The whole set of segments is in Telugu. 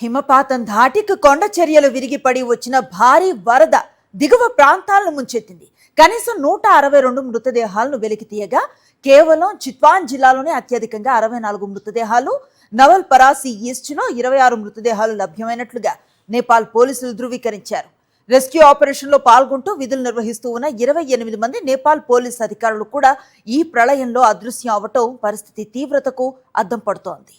హిమపాతం ధాటికి కొండ చర్యలు విరిగిపడి వచ్చిన భారీ వరద దిగువ ప్రాంతాలను ముంచెత్తింది. కనీసం 162 మృతదేహాలను వెలికి తీయగా కేవలం చిత్వాన్ జిల్లాలోనే అత్యధికంగా 64 మృతదేహాలు, నవల్ పరాసి ఈస్ట్లో 26 మృతదేహాలు లభ్యమైనట్లుగా నేపాల్ పోలీసులు ధృవీకరించారు. రెస్క్యూ ఆపరేషన్లో పాల్గొంటూ విధులు నిర్వహిస్తూ ఉన్న 28 మంది నేపాల్ పోలీస్ అధికారులు కూడా ఈ ప్రళయంలో అదృశ్యం అవటం పరిస్థితి తీవ్రతకు అద్దం పడుతోంది.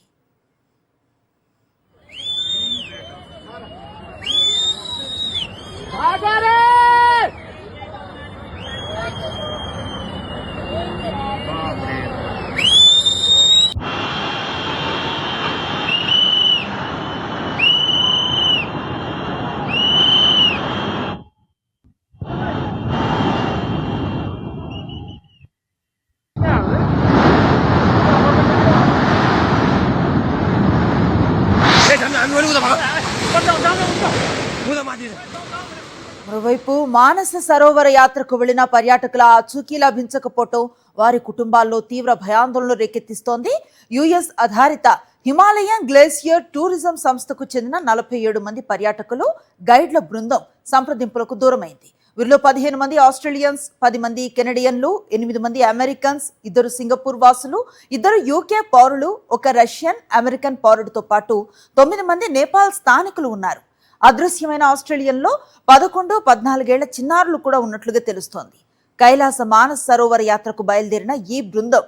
మరోవైపు మానస సరోవర యాత్రకు వెళ్లిన పర్యాటకుల ఆచూకీ లభించకపోవటం వారి కుటుంబాల్లో తీవ్ర భయాందోళనలు రేకెత్తిస్తోంది. యుఎస్ ఆధారిత హిమాలయన్ గ్లేసియర్ టూరిజం సంస్థకు చెందిన 47 మంది పర్యాటకులు, గైడ్ల బృందం సంప్రదింపులకు దూరమైంది. వీరిలో 15 మంది ఆస్ట్రేలియన్స్, 10 మంది కెనడియన్లు, 8 మంది అమెరికన్స్, 2 సింగపూర్ వాసులు, 2 యూకే పౌరులు, 1 రష్యన్ అమెరికన్ పౌరుడితో పాటు 9 మంది నేపాల్ స్థానికులు ఉన్నారు. అదృశ్యమైన ఆస్ట్రేలియన్లో 11, 14 ఏళ్ల చిన్నారులు కూడా ఉన్నట్లుగా తెలుస్తోంది. కైలాస మానస్ సరోవర యాత్రకు బయలుదేరిన ఈ బృందం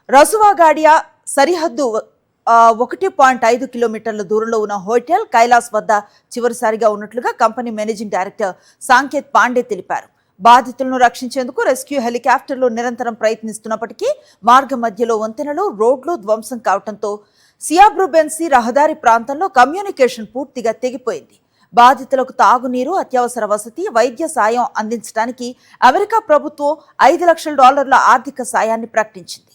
రసువాగాడియా సరిహద్దు 1.5 కిలోమీటర్ల దూరంలో ఉన్న హోటల్ కైలాస్ వద్ద చివరిసారిగా ఉన్నట్లుగా company managing director Sanket Pandey తెలిపారు. బాధితులను రక్షించేందుకు రెస్క్యూ హెలికాప్టర్లు నిరంతరం ప్రయత్నిస్తున్నప్పటికీ మార్గ మధ్యలో వంతెనలు, రోడ్లు ధ్వంసం కావడంతో సియాబ్రుబెన్సీ రహదారి ప్రాంతంలో కమ్యూనికేషన్ పూర్తిగా తెగిపోయింది. బాధితులకు తాగునీరు, అత్యవసర వసతి, వైద్య సాయం అందించడానికి అమెరికా ప్రభుత్వం $5 లక్షల ఆర్థిక సాయాన్ని ప్రకటించింది.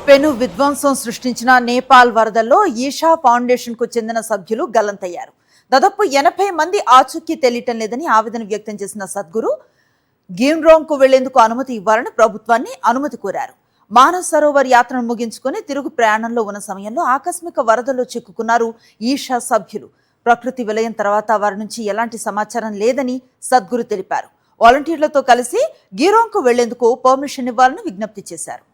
పెను విధ్వంసం సృష్టించిన నేపాల్ వరదల్లో ఈషా ఫౌండేషన్ కు చెందిన సభ్యులు గల్లంతయ్యారు. దాదాపు 80 మంది ఆచూకీ తెలియటం లేదని ఆవేదన వ్యక్తం చేసిన సద్గురు గిమ్రోంగ్ కు వెళ్లేందుకు అనుమతి ఇవ్వాలని ప్రభుత్వాన్ని అనుమతి కోరారు. మానస్ సరోవర్ యాత్రను ముగించుకుని తిరుగు ప్రయాణంలో ఉన్న సమయంలో ఆకస్మిక వరదల్లో చిక్కుకున్నారు ఈషా సభ్యులు. ప్రకృతి విలయం తర్వాత వారి నుంచి ఎలాంటి సమాచారం లేదని సద్గురు తెలిపారు. వాలంటీర్లతో కలిసి గిరోంగ్ కు వెళ్లేందుకు పర్మిషన్ ఇవ్వాలని విజ్ఞప్తి చేశారు.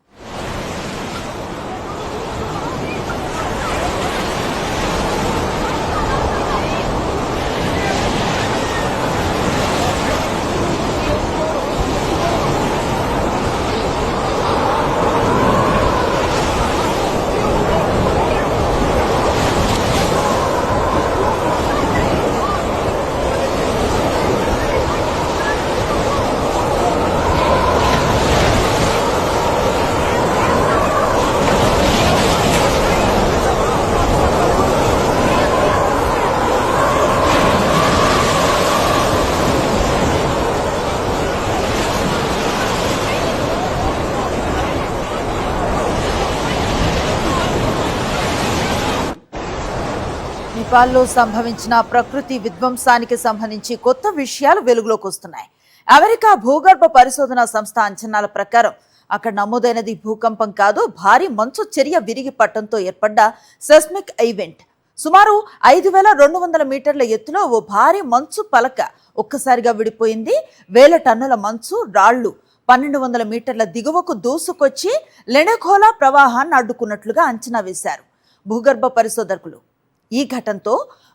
నేపాల్లో సంభవించిన ప్రకృతి విధ్వంసానికి సంబంధించి కొత్త విషయాలు వెలుగులోకి వస్తున్నాయి. అమెరికా భూగర్భ పరిశోధన సంస్థ అంచనాల ప్రకారం అక్కడ నమోదైనది భూకంపం కాదు, భారీ మంచు చర్య విరిగి పట్టడంతో ఏర్పడ్డ సెస్మిక్ ఈవెంట్. సుమారు 5200 మీటర్ల ఎత్తులో ఓ భారీ మంచు పలక ఒక్కసారిగా విడిపోయింది. 1000 టన్నుల మంచు రాళ్లు 1200 మీటర్ల దిగువకు దూసుకొచ్చి లెనెఖోలా ప్రవాహాన్ని అడ్డుకున్నట్లుగా అంచనా వేశారు భూగర్భ పరిశోధకులు. ఈ ఘటనతో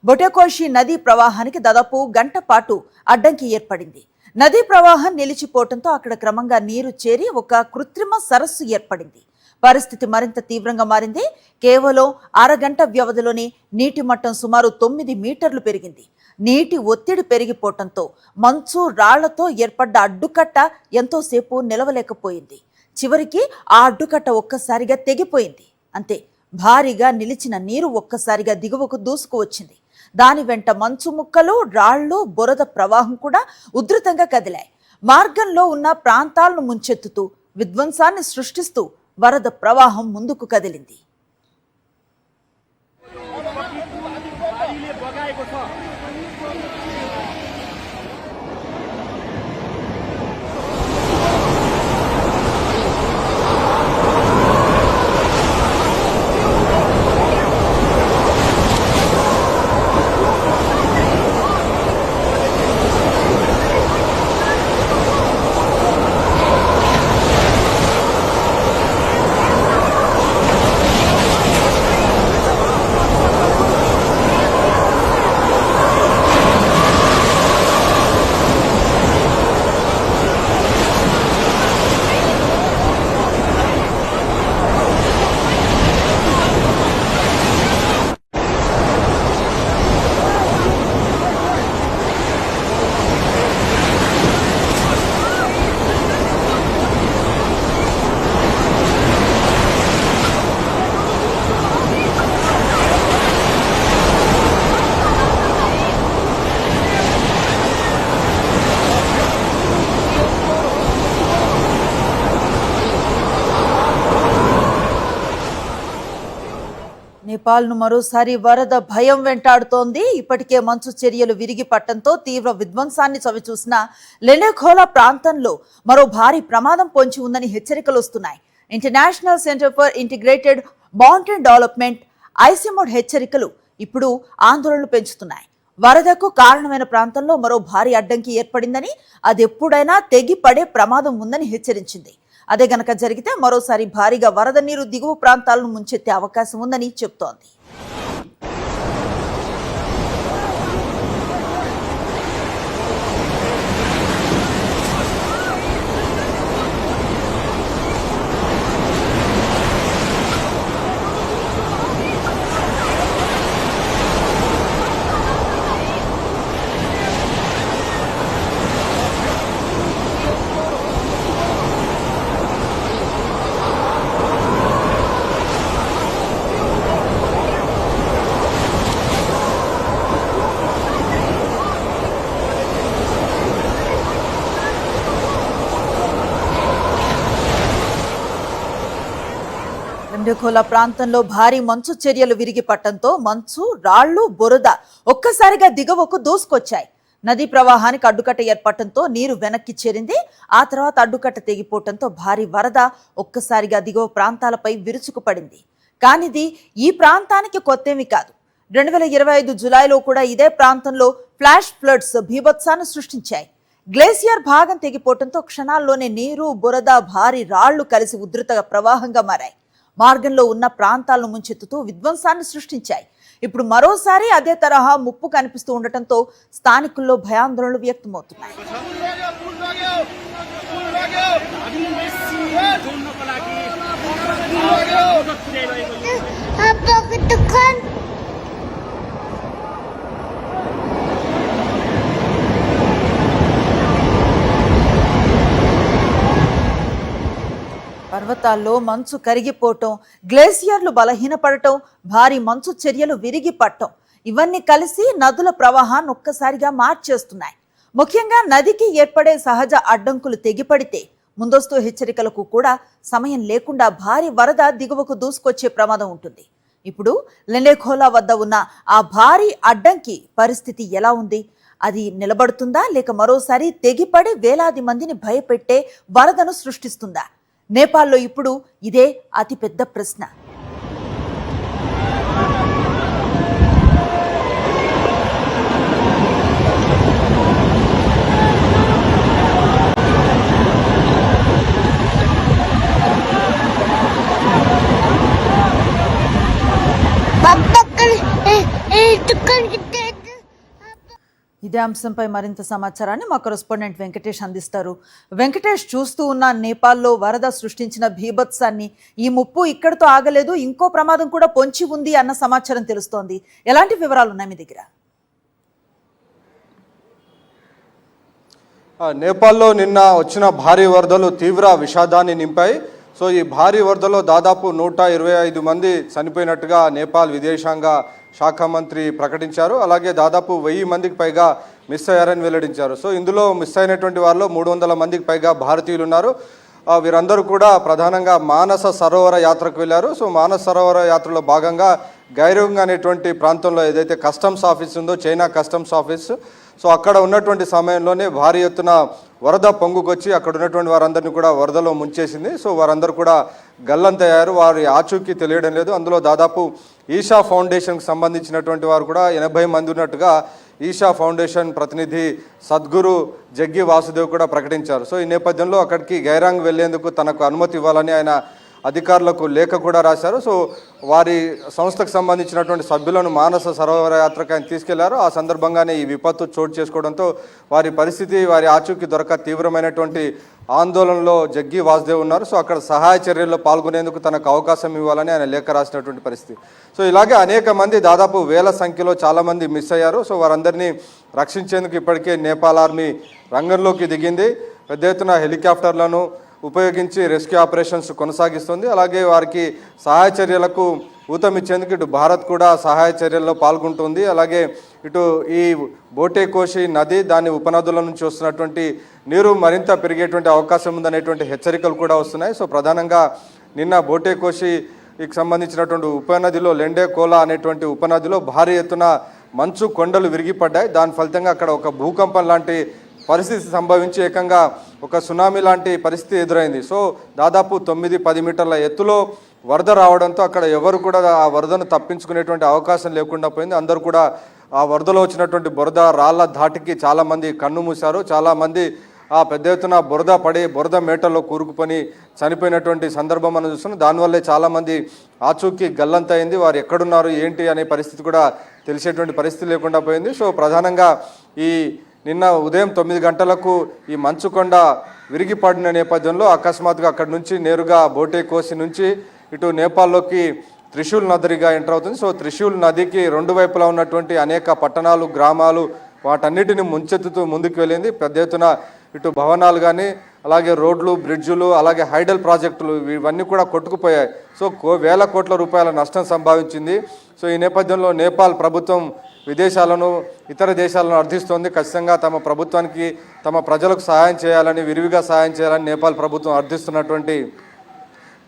బొటెకోషి నదీ ప్రవాహానికి దాదాపు గంట పాటు అడ్డంకి ఏర్పడింది. నదీ ప్రవాహం నిలిచిపోవడంతో అక్కడ క్రమంగా నీరు చేరి ఒక కృత్రిమ సరస్సు ఏర్పడింది. పరిస్థితి మరింత తీవ్రంగా మారింది. కేవలం అరగంట వ్యవధిలోనే నీటి మట్టం సుమారు 9 మీటర్లు పెరిగింది. నీటి ఒత్తిడి పెరిగిపోవడంతో మంచు రాళ్లతో ఏర్పడ్డ అడ్డుకట్ట ఎంతోసేపు నిలవలేకపోయింది. చివరికి ఆ అడ్డుకట్ట ఒక్కసారిగా తెగిపోయింది. అంతే, భారీగా నిలిచిన నీరు ఒక్కసారిగా దిగువకు దూసుకు వచ్చింది. దాని వెంట మంచు ముక్కలు, రాళ్లు, బురద ప్రవాహం కూడా ఉధృతంగా కదిలాయి. మార్గంలో ఉన్న ప్రాంతాలను ముంచెత్తుతూ విధ్వంసాన్ని సృష్టిస్తూ వరద ప్రవాహం ముందుకు కదిలింది. నేపాల్ను మరోసారి వరద భయం వెంటాడుతోంది. ఇప్పటికే మంచు చర్యలు విరిగి పట్టడంతో తీవ్ర విధ్వంసాన్ని చవిచూసిన లెనెఖోలా ప్రాంతంలో మరో భారీ ప్రమాదం పొంచి ఉందని హెచ్చరికలు వస్తున్నాయి. International centre for integrated mountain development ICIMOD హెచ్చరికలు ఇప్పుడు ఆందోళనలు పెంచుతున్నాయి. వరదకు కారణమైన ప్రాంతంలో మరో భారీ అడ్డంకి ఏర్పడిందని, అది ఎప్పుడైనా తెగి పడే ప్రమాదం ఉందని హెచ్చరించింది. అదే గనక జరిగితే మరోసారి భారీగా వరద నీరు దిగువ ప్రాంతాలను ముంచెత్తే అవకాశం ఉందని చెప్తోంది. లెనెఖోలా ప్రాంతంలో భారీ మంచు చర్యలు విరిగి పట్టడంతో మంచు, రాళ్లు, బురద ఒక్కసారిగా దిగువకు దూసుకొచ్చాయి. నదీ ప్రవాహానికి అడ్డుకట్ట ఏర్పడటంతో నీరు వెనక్కి చేరింది. ఆ తర్వాత అడ్డుకట్ట తెగిపోవడంతో భారీ వరద ఒక్కసారిగా దిగువ ప్రాంతాలపై విరుచుకుపడింది. కానిది ఈ ప్రాంతానికి కొత్తేమీ కాదు. 2025 జులైలో కూడా ఇదే ప్రాంతంలో ఫ్లాష్ ఫ్లడ్స్ బీభత్సాన్ని సృష్టించాయి. గ్లేసియర్ భాగం తెగిపోవడంతో క్షణాల్లోనే నీరు, బురద, భారీ రాళ్లు కలిసి ఉధృత ప్రవాహంగా మారాయి. మార్గంలో ఉన్న ప్రాంతాలను ముంచెత్తుతూ విధ్వంసాన్ని సృష్టించాయి. ఇప్పుడు మరోసారి అదే తరహా ముప్పు కనిపిస్తూ ఉండటంతో స్థానికుల్లో భయాందోళనలు వ్యక్తమవుతున్నాయి. పర్వతాల్లో మంచు కరిగిపోవటం, గ్లేసియర్లు బలహీనపడటం, భారీ మంచు చర్యలు విరిగి పట్టడం, ఇవన్నీ కలిసి నదుల ప్రవాహాన్ని ఒక్కసారిగా మార్చేస్తున్నాయి. ముఖ్యంగా నదికి ఏర్పడే సహజ అడ్డంకులు తెగిపడితే ముందస్తు హెచ్చరికలకు కూడా సమయం లేకుండా భారీ వరద దిగువకు దూసుకొచ్చే ప్రమాదం ఉంటుంది. ఇప్పుడు లెండేఖోలా వద్ద ఉన్న ఆ భారీ అడ్డంకి పరిస్థితి ఎలా ఉంది? అది నిలబడుతుందా లేక మరోసారి తెగిపడి వేలాది మందిని భయపెట్టే వరదను సృష్టిస్తుందా? నేపాల్లో ఇప్పుడు ఇదే అతిపెద్ద ప్రశ్న. ఇదే అంశంపై మరింత సమాచారాన్ని మా కరెస్పాండెంట్ వెంకటేష్ అందిస్తారు. వెంకటేష్, చూస్తూ ఉన్న నేపాల్లో వరద సృష్టించిన భీభత్సాన్ని, ఈ ముప్పు ఇక్కడితో ఆగలేదు, ఇంకో ప్రమాదం కూడా పొంచి ఉంది అన్న సమాచారం తెలుస్తోంది. ఎలాంటి వివరాలు ఉన్నాయి మీ దగ్గర? నేపాల్లో నిన్న వచ్చిన భారీ వరదలు తీవ్ర విషాదాన్ని నింపాయి. సో ఈ భారీ వరదలో దాదాపు 125 మంది చనిపోయినట్టుగా నేపాల్ విదేశాంగ శాఖ మంత్రి ప్రకటించారు. అలాగే దాదాపు 1000 మందికి పైగా మిస్ అయ్యారని వెల్లడించారు. సో ఇందులో మిస్ అయినటువంటి వారిలో 300 మందికి పైగా భారతీయులు ఉన్నారు. వీరందరూ కూడా ప్రధానంగా మానస సరోవర యాత్రకు వెళ్ళారు. సో మానస సరోవర యాత్రలో భాగంగా గైరోంగ్ అనేటువంటి ప్రాంతంలో ఏదైతే కస్టమ్స్ ఆఫీస్ ఉందో, చైనా కస్టమ్స్ ఆఫీస్, సో అక్కడ ఉన్నటువంటి సమయంలోనే భారీ ఎత్తున వరద పొంగుకొచ్చి అక్కడ ఉన్నటువంటి వారందరినీ కూడా వరదలో ముంచేసింది. సో వారందరూ కూడా గల్లంతయ్యారు. వారి ఆచూకీ తెలియడం లేదు. అందులో దాదాపు ఈషా ఫౌండేషన్కి సంబంధించినటువంటి వారు కూడా 80 మంది ఉన్నట్టుగా ఈషా ఫౌండేషన్ ప్రతినిధి సద్గురు జగ్గి వాసుదేవ్ కూడా ప్రకటించారు. సో ఈ నేపథ్యంలో అక్కడికి గైరాంగ్ వెళ్లేందుకు తనకు అనుమతి ఇవ్వాలని ఆయన అధికారులకు లేఖ కూడా రాశారు. సో వారి సంస్థకు సంబంధించినటువంటి సభ్యులను మానస సరోవర యాత్రకు ఆయన తీసుకెళ్లారు. ఆ సందర్భంగానే ఈ విపత్తు చోటు చేసుకోవడంతో వారి పరిస్థితి, వారి ఆచూకీ దొరక తీవ్రమైనటువంటి ఆందోళనలో జగ్గి వాసుదేవ్ ఉన్నారు. సో అక్కడ సహాయ చర్యల్లో పాల్గొనేందుకు తనకు అవకాశం ఇవ్వాలని ఆయన లేఖ రాసినటువంటి పరిస్థితి. సో ఇలాగే అనేక మంది, దాదాపు వేల సంఖ్యలో చాలామంది మిస్ అయ్యారు. సో వారందరినీ రక్షించేందుకు ఇప్పటికే నేపాల్ ఆర్మీ రంగంలోకి దిగింది. పెద్ద ఎత్తున హెలికాప్టర్లను ఉపయోగించి రెస్క్యూ ఆపరేషన్స్ కొనసాగిస్తుంది. అలాగే వారికి సహాయ చర్యలకు ఊతమిచ్చేందుకు ఇటు భారత్ కూడా సహాయ చర్యల్లో పాల్గొంటుంది. అలాగే ఇటు ఈ బోటే కోషి నది, దాని ఉపనదుల నుంచి వస్తున్నటువంటి నీరు మరింత పెరిగేటువంటి అవకాశం ఉందనేటువంటి హెచ్చరికలు కూడా వస్తున్నాయి. సో ప్రధానంగా నిన్న బోటే కోషికి సంబంధించినటువంటి ఉపనదిలో లెండేఖోలా అనేటువంటి ఉపనదిలో భారీ ఎత్తున మంచు కొండలు విరిగిపడ్డాయి. దాని ఫలితంగా అక్కడ ఒక భూకంపం లాంటి పరిస్థితి సంభవించి ఏకంగా ఒక సునామీ లాంటి పరిస్థితి ఎదురైంది. సో దాదాపు 9-10 మీటర్ల ఎత్తులో వరద రావడంతో అక్కడ ఎవరు కూడా ఆ వరదను తప్పించుకునేటువంటి అవకాశం లేకుండా పోయింది. అందరూ కూడా ఆ వరదలో వచ్చినటువంటి బురద రాళ్ల ధాటికి చాలామంది కన్ను మూశారు. చాలామంది ఆ పెద్ద ఎత్తున బురద మేటల్లో కూరుకుపోయి చనిపోయినటువంటి సందర్భం మనం చూస్తున్నాం. దానివల్లే చాలామంది ఆచూకీ గల్లంతయింది. వారు ఎక్కడున్నారు ఏంటి అనే పరిస్థితి కూడా తెలిసేటువంటి పరిస్థితి లేకుండా పోయింది. సో ప్రధానంగా ఈ నిన్న ఉదయం 9 గంటలకు ఈ మంచుకొండ విరిగిపడిన నేపథ్యంలో అకస్మాత్తుగా అక్కడి నుంచి నేరుగా బోటే కోసి నుంచి ఇటు నేపాల్లోకి త్రిశూల్ నదిగా ఎంటర్ అవుతుంది. సో త్రిశూల్ నదికి 2 వైపులా ఉన్నటువంటి అనేక పట్టణాలు, గ్రామాలు, వాటన్నిటిని ముంచెత్తుతూ ముందుకు వెళ్ళింది. పెద్ద ఎత్తున ఇటు భవనాలు కానీ, అలాగే రోడ్లు, బ్రిడ్జులు, అలాగే హైడల్ ప్రాజెక్టులు ఇవన్నీ కూడా కొట్టుకుపోయాయి. సో వేల కోట్ల రూపాయల నష్టం సంభవించింది. సో ఈ నేపథ్యంలో నేపాల్ ప్రభుత్వం విదేశాలను, ఇతర దేశాలను అర్థిస్తోంది. ఖచ్చితంగా తమ ప్రభుత్వానికి, తమ ప్రజలకు సహాయం చేయాలని, విరివిగా సహాయం చేయాలని నేపాల్ ప్రభుత్వం అర్థిస్తున్నటువంటి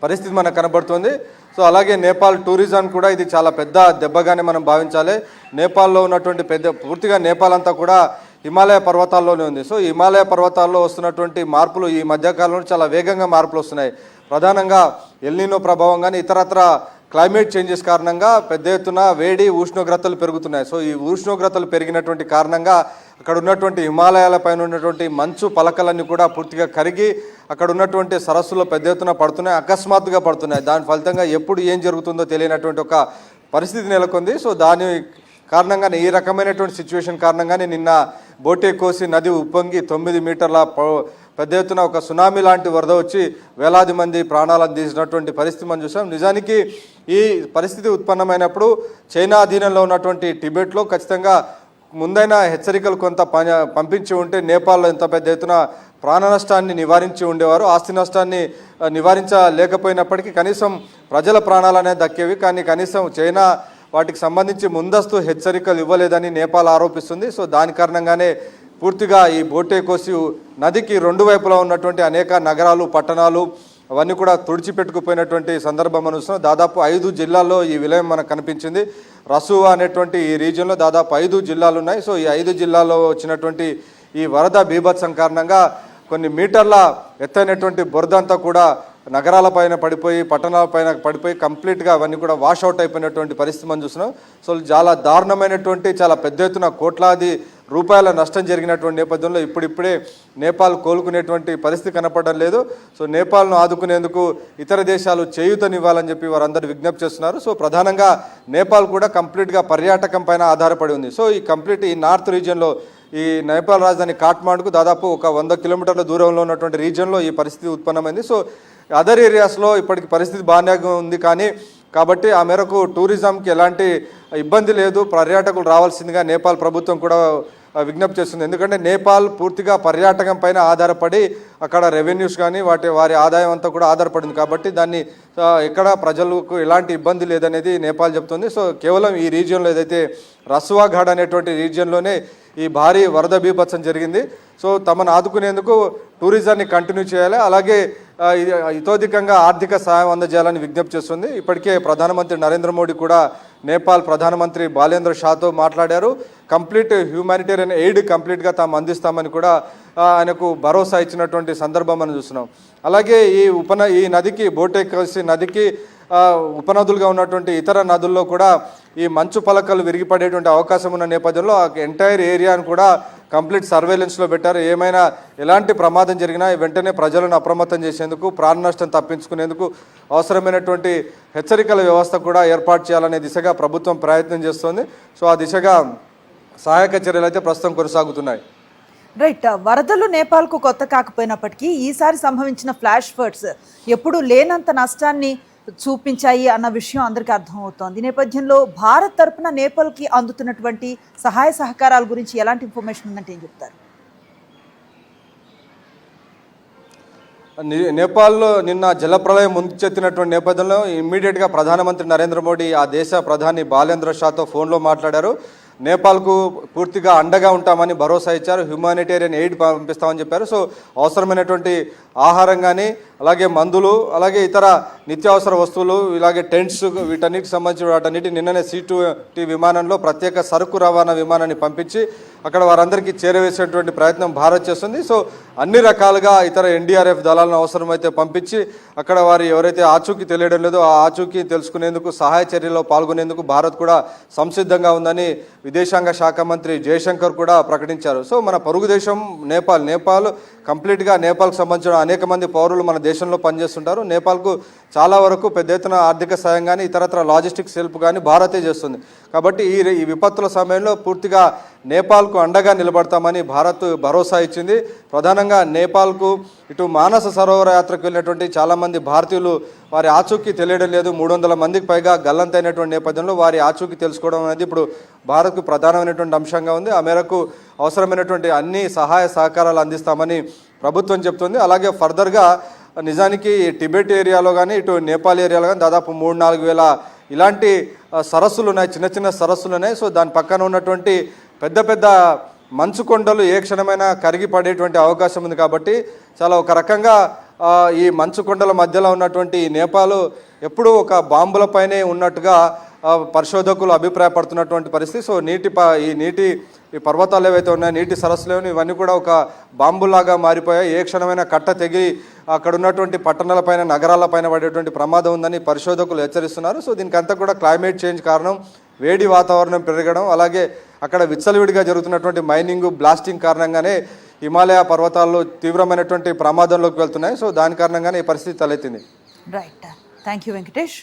పరిస్థితి మనకు కనబడుతుంది. సో అలాగే నేపాల్ టూరిజం కూడా ఇది చాలా పెద్ద దెబ్బగానే మనం భావించాలి. నేపాల్లో ఉన్నటువంటి పూర్తిగా నేపాల్ అంతా కూడా హిమాలయ పర్వతాల్లోనే ఉంది. సో హిమాలయ పర్వతాల్లో వస్తున్నటువంటి మార్పులు ఈ మధ్యకాలంలో చాలా వేగంగా మార్పులు వస్తున్నాయి. ప్రధానంగా ఎల్నినో ప్రభావం కానీ ఇతరత్ర క్లైమేట్ చేంజెస్ కారణంగా పెద్ద ఎత్తున వేడి, ఉష్ణోగ్రతలు పెరుగుతున్నాయి. సో ఈ ఉష్ణోగ్రతలు పెరిగినటువంటి కారణంగా అక్కడ ఉన్నటువంటి హిమాలయాల పైన ఉన్నటువంటి మంచు పలకలన్నీ కూడా పూర్తిగా కరిగి అక్కడ ఉన్నటువంటి సరస్సులో పెద్ద ఎత్తున పడుతున్నాయి, అకస్మాత్తుగా పడుతున్నాయి. దాని ఫలితంగా ఎప్పుడు ఏం జరుగుతుందో తెలియనటువంటి ఒక పరిస్థితి నెలకొంది. సో దాని కారణంగానే, ఈ రకమైనటువంటి సిచ్యువేషన్ కారణంగానే నిన్న బోటే కోసి నది ఉప్పొంగి 9 మీటర్ల పెద్ద ఎత్తున ఒక సునామీ లాంటి వరద వచ్చి వేలాది మంది ప్రాణాలను తీసినటువంటి పరిస్థితి మనం చూసాం. నిజానికి ఈ పరిస్థితి ఉత్పన్నమైనప్పుడు చైనా అధీనంలో ఉన్నటువంటి టిబెట్లో ఖచ్చితంగా ముందైన హెచ్చరికలు కొంత పంపించి ఉంటే నేపాల్లో ఇంత పెద్ద ఎత్తున ప్రాణ నష్టాన్ని నివారించి ఉండేవారు. ఆస్తి నష్టాన్ని నివారించలేకపోయినప్పటికీ కనీసం ప్రజల ప్రాణాలు అనేది దక్కేవి. కానీ కనీసం చైనా వాటికి సంబంధించి ముందస్తు హెచ్చరికలు ఇవ్వలేదని నేపాల్ ఆరోపిస్తుంది. సో దాని కారణంగానే పూర్తిగా ఈ బోటే కోసి నదికి 2 వైపులా ఉన్నటువంటి అనేక నగరాలు, పట్టణాలు, అవన్నీ కూడా తుడిచిపెట్టుకుపోయినటువంటి సందర్భం మనం చూస్తున్నాం. దాదాపు 5 జిల్లాల్లో ఈ విలయం మనకు కనిపించింది. రసువా అనేటువంటి ఈ రీజియన్లో దాదాపు 5 జిల్లాలు ఉన్నాయి. సో ఈ 5 జిల్లాల్లో వచ్చినటువంటి ఈ వరద బీభత్సం కారణంగా కొన్ని మీటర్ల ఎత్తైనటువంటి బురద అంతా కూడా నగరాలపైన పడిపోయి పట్టణాలపైన పడిపోయి కంప్లీట్గా అవన్నీ కూడా వాషౌట్ అయిపోయినటువంటి పరిస్థితి మనం చూస్తున్నాం. సో చాలా దారుణమైనటువంటి చాలా పెద్ద ఎత్తున కోట్లాది రూపాయల నష్టం జరిగినటువంటి నేపథ్యంలో ఇప్పుడిప్పుడే నేపాల్ కోలుకునేటువంటి పరిస్థితి కనపడడం లేదు. సో నేపాల్ను ఆదుకునేందుకు ఇతర దేశాలు చేయూతనివ్వాలని చెప్పి వారందరూ విజ్ఞప్తి చేస్తున్నారు. సో ప్రధానంగా నేపాల్ కూడా కంప్లీట్గా పర్యాటకం పైన ఆధారపడి ఉంది. సో ఈ నార్త్ రీజియన్లో ఈ నేపాల్ రాజధాని కాఠ్మాండుకు దాదాపు ఒక 100 కిలోమీటర్ల దూరంలో ఉన్నటువంటి రీజియన్లో ఈ పరిస్థితి ఉత్పన్నమైంది. సో అదర్ ఏరియాస్లో ఇప్పటికి పరిస్థితి బాగానే ఉంది కాబట్టి ఆ మేరకు టూరిజంకి ఎలాంటి ఇబ్బంది లేదు, పర్యాటకులు రావాల్సిందిగా నేపాల్ ప్రభుత్వం కూడా విజ్ఞప్తి చేస్తుంది. ఎందుకంటే నేపాల్ పూర్తిగా పర్యాటకం పైన ఆధారపడి అక్కడ రెవెన్యూస్ కానీ వారి ఆదాయం అంతా కూడా ఆధారపడింది కాబట్టి దాన్ని ఎక్కడ ప్రజలకు ఎలాంటి ఇబ్బంది లేదనేది నేపాల్ చెప్తుంది. సో కేవలం ఈ రీజియన్లో ఏదైతే రస్వాఘాట్ అనేటువంటి రీజియన్లోనే ఈ భారీ వరద బీభత్సం జరిగింది. సో తమను ఆదుకునేందుకు టూరిజాన్ని కంటిన్యూ చేయాలి, అలాగే ఇతోధికంగా ఆర్థిక సహాయం అందజేయాలని విజ్ఞప్తి చేస్తుంది. ఇప్పటికే ప్రధానమంత్రి నరేంద్ర మోడీ కూడా నేపాల్ ప్రధానమంత్రి బాలేంద్ర షాతో మాట్లాడారు. కంప్లీట్ హ్యూమానిటేరియన్ ఎయిడ్ కంప్లీట్గా తాము అందిస్తామని కూడా ఆయనకు భరోసా ఇచ్చినటువంటి సందర్భం మనం చూస్తున్నాం. అలాగే ఈ నదికి బోటెక్కసి నదికి ఉపనదులుగా ఉన్నటువంటి ఇతర నదుల్లో కూడా ఈ మంచు పలకలు విరిగిపడేటువంటి అవకాశం ఉన్న నేపథ్యంలో ఆ ఎంటైర్ ఏరియాను కూడా కంప్లీట్ సర్వేలెన్స్లో పెట్టారు. ఏమైనా ఎలాంటి ప్రమాదం జరిగినా వెంటనే ప్రజలను అప్రమత్తం చేసేందుకు, ప్రాణ నష్టం తప్పించుకునేందుకు అవసరమైనటువంటి హెచ్చరికల వ్యవస్థ కూడా ఏర్పాటు చేయాలనే దిశగా ప్రభుత్వం ప్రయత్నం చేస్తోంది. సో ఆ దిశగా సహాయక చర్యలు అయితే ప్రస్తుతం కొనసాగుతున్నాయి. రైట్, వరదలు నేపాల్కు కొత్త కాకపోయినప్పటికీ ఈసారి సంభవించిన ఫ్లాష్ ఫ్లడ్స్ ఎప్పుడు లేనంత నష్టాన్ని చూపించాయి అన్న విషయం అందరికీ అర్థమవుతోంది. ఈ నేపథ్యంలో భారత్ తరపున నేపాల్కి అందుతున్నటువంటి సహాయ సహకారాల గురించి ఎలాంటి ఇన్ఫర్మేషన్ ఉందంటే ఏం చెప్తారు? నేపాల్లో నిన్న జలప్రళయం ముంచెత్తినటువంటి నేపథ్యంలో ఇమ్మీడియట్గా ప్రధానమంత్రి నరేంద్ర మోడీ ఆ దేశ ప్రధాని బాలేంద్ర షాతో ఫోన్లో మాట్లాడారు. నేపాల్కు పూర్తిగా అండగా ఉంటామని భరోసా ఇచ్చారు. హ్యూమానిటేరియన్ ఎయిడ్ పంపిస్తామని చెప్పారు. సో అవసరమైనటువంటి ఆహారం కానీ, అలాగే మందులు, అలాగే ఇతర నిత్యావసర వస్తువులు, ఇలాగే టెంట్స్, వీటన్నిటికి సంబంధించిన వాటన్నిటి నిన్ననే C2T విమానంలో ప్రత్యేక సరుకు రవాణా విమానాన్ని పంపించి అక్కడ వారందరికీ చేరవేసేటువంటి ప్రయత్నం భారత్ చేస్తుంది. సో అన్ని రకాలుగా ఇతర NDRF దళాలను అవసరమైతే పంపించి అక్కడ వారు ఎవరైతే ఆచూకీ తెలియడం లేదో ఆ ఆచూకీ తెలుసుకునేందుకు, సహాయ చర్యల్లో పాల్గొనేందుకు భారత్ కూడా సంసిద్ధంగా ఉందని విదేశాంగ శాఖ మంత్రి జయశంకర్ కూడా ప్రకటించారు. సో మన పొరుగు దేశం నేపాల్ కంప్లీట్గా నేపాల్కి సంబంధించిన అనేక మంది పౌరులు మన దేశంలో పనిచేస్తుంటారు. నేపాల్కు చాలా వరకు పెద్ద ఎత్తున ఆర్థిక సాయం కానీ ఇతరత్ర లాజిస్టిక్స్ హెల్ప్ కానీ భారతే చేస్తుంది. కాబట్టి ఈ విపత్తుల సమయంలో పూర్తిగా నేపాల్కు అండగా నిలబడతామని భారత్ భరోసా ఇచ్చింది. ప్రధానంగా నేపాల్కు ఇటు మానస సరోవర యాత్రకు వెళ్ళినటువంటి చాలామంది భారతీయులు వారి ఆచూకీ తెలియడం లేదు. 300 మందికి పైగా గల్లంతైనటువంటి నేపథ్యంలో వారి ఆచూకీ తెలుసుకోవడం అనేది ఇప్పుడు భారత్కు ప్రధానమైనటువంటి అంశంగా ఉంది. ఆ మేరకు అవసరమైనటువంటి అన్ని సహాయ సహకారాలు అందిస్తామని ప్రభుత్వం చెప్తుంది. అలాగే ఫర్దర్గా నిజానికి టిబెట్ ఏరియాలో కానీ ఇటు నేపాల్ ఏరియాలో కానీ దాదాపు 3-4 వేల ఇలాంటి సరస్సులు ఉన్నాయి, చిన్న చిన్న సరస్సులు ఉన్నాయి. సో దాని పక్కన ఉన్నటువంటి పెద్ద పెద్ద మంచు కొండలు ఏ క్షణమైనా కరిగి పడేటువంటి అవకాశం ఉంది. కాబట్టి చాలా ఒక రకంగా ఈ మంచు కొండల మధ్యలో ఉన్నటువంటి నేపాల్ ఎప్పుడూ ఒక బాంబులపైనే ఉన్నట్టుగా పరిశోధకులు అభిప్రాయపడుతున్నటువంటి పరిస్థితి. సో ఈ పర్వతాలు ఏవైతే ఉన్నాయో, నీటి సరస్సులు ఇవన్నీ కూడా ఒక బాంబులాగా మారిపోయాయి. ఏ క్షణమైన కట్ట తెగి అక్కడ ఉన్నటువంటి పట్టణాలపైన, నగరాలపైన పడేటువంటి ప్రమాదం ఉందని పరిశోధకులు హెచ్చరిస్తున్నారు. సో దీనికంతా కూడా క్లైమేట్ చేంజ్ కారణం, వేడి వాతావరణం పెరగడం, అలాగే అక్కడ విచ్చలవిడిగా జరుగుతున్నటువంటి మైనింగ్, బ్లాస్టింగ్ కారణంగానే హిమాలయ పర్వతాల్లో తీవ్రమైనటువంటి ప్రమాదంలోకి వెళ్తున్నాయి. సో దాని కారణంగానే ఈ పరిస్థితి తలెత్తింది. Right, thank you Venkatesh.